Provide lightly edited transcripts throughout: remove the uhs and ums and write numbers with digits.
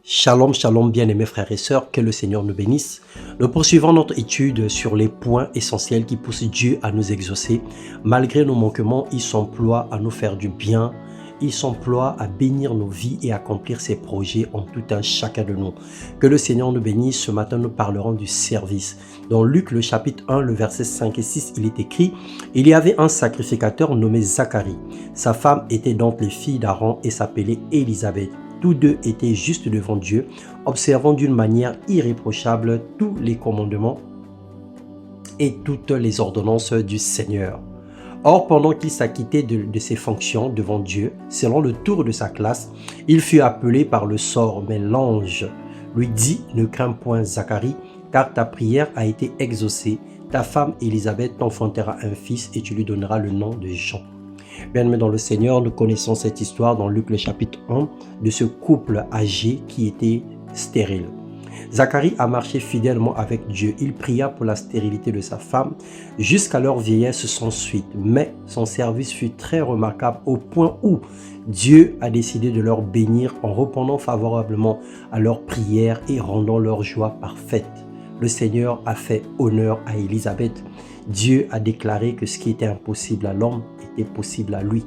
Shalom, shalom, bien-aimés frères et sœurs, que le Seigneur nous bénisse. Nous poursuivons notre étude sur les points essentiels qui poussent Dieu à nous exaucer. Malgré nos manquements, il s'emploie à nous faire du bien, il s'emploie à bénir nos vies et accomplir ses projets en tout un chacun de nous. Que le Seigneur nous bénisse. Ce matin, nous parlerons du service. Dans Luc, le chapitre 1, le verset 5 et 6, il est écrit « Il y avait un sacrificateur nommé Zacharie. Sa femme était d'entre les filles d'Aaron et s'appelait Élisabeth. Tous deux étaient justes devant Dieu, observant d'une manière irréprochable tous les commandements et toutes les ordonnances du Seigneur. Or, pendant qu'il s'acquittait de ses fonctions devant Dieu, selon le tour de sa classe, il fut appelé par le sort, mais l'ange lui dit « Ne crains point, Zacharie, car ta prière a été exaucée. Ta femme Élisabeth t'enfantera un fils et tu lui donneras le nom de Jean. » Bien-aimés dans le Seigneur, nous connaissons cette histoire dans Luc le chapitre 1 de ce couple âgé qui était stérile. Zacharie a marché fidèlement avec Dieu. Il pria pour la stérilité de sa femme jusqu'à leur vieillesse sans suite. Mais son service fut très remarquable au point où Dieu a décidé de leur bénir en répondant favorablement à leurs prières et rendant leur joie parfaite. Le Seigneur a fait honneur à Élisabeth. Dieu a déclaré que ce qui était impossible à l'homme était possible à lui.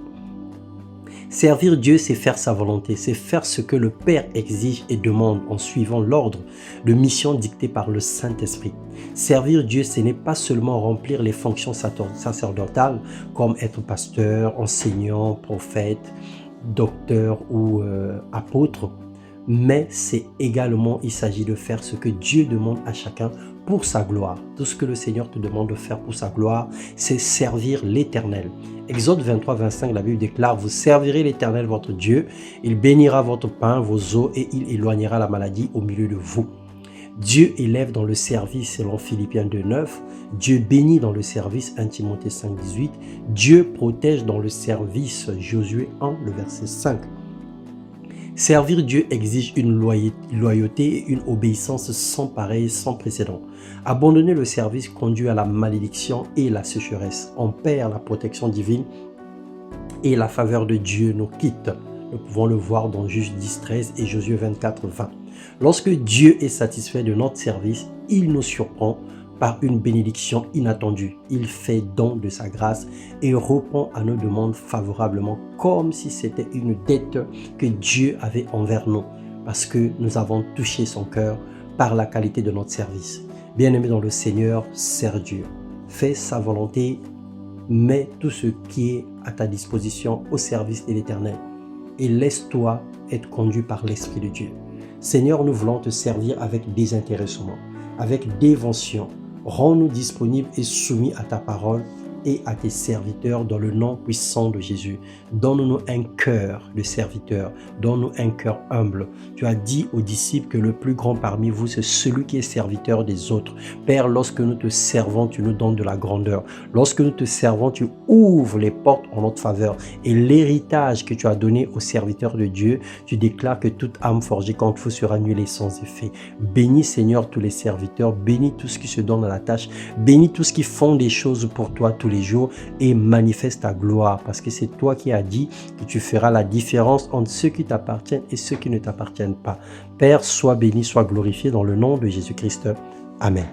Servir Dieu, c'est faire sa volonté, c'est faire ce que le Père exige et demande en suivant l'ordre de mission dicté par le Saint-Esprit. Servir Dieu, ce n'est pas seulement remplir les fonctions sacerdotales comme être pasteur, enseignant, prophète, docteur ou apôtre, mais c'est également, il s'agit de faire ce que Dieu demande à chacun pour sa gloire. Tout ce que le Seigneur te demande de faire pour sa gloire, c'est servir l'Éternel. Exode 23, 25, la Bible déclare « Vous servirez l'Éternel votre Dieu, il bénira votre pain, vos eaux, et il éloignera la maladie au milieu de vous. » Dieu élève dans le service selon Philippiens 2, 9. Dieu bénit dans le service 1 Timothée 5, 18. Dieu protège dans le service Josué 1, le verset 5. Servir Dieu exige une loyauté et une obéissance sans pareil, sans précédent. Abandonner le service conduit à la malédiction et la sécheresse. On perd la protection divine et la faveur de Dieu nous quitte. Nous pouvons le voir dans Juge 10, 13 et Josué 24, 20. Lorsque Dieu est satisfait de notre service, il nous surprend par une bénédiction inattendue. Il fait don de sa grâce et répond à nos demandes favorablement comme si c'était une dette que Dieu avait envers nous parce que nous avons touché son cœur par la qualité de notre service. Bien-aimé dans le Seigneur, sers Dieu. Fais sa volonté, mets tout ce qui est à ta disposition au service de l'Éternel et laisse-toi être conduit par l'Esprit de Dieu. Seigneur, nous voulons te servir avec désintéressement, avec dévotion. Rends-nous disponibles et soumis à ta parole et à tes serviteurs dans le nom puissant de Jésus. Donne-nous un cœur de serviteur, donne-nous un cœur humble. Tu as dit aux disciples que le plus grand parmi vous, c'est celui qui est serviteur des autres. Père, lorsque nous te servons, tu nous donnes de la grandeur. Lorsque nous te servons, tu ouvres les portes en notre faveur. Et l'héritage que tu as donné aux serviteurs de Dieu, tu déclares que toute âme forgée contre vous sera annulée sans effet. Bénis, Seigneur, tous les serviteurs. Bénis tout ce qui se donne à la tâche. Bénis tous ceux qui font des choses pour toi tous les jours et manifeste ta gloire parce que c'est toi qui as dit que tu feras la différence entre ceux qui t'appartiennent et ceux qui ne t'appartiennent pas. Père, sois béni, sois glorifié dans le nom de Jésus-Christ. Amen.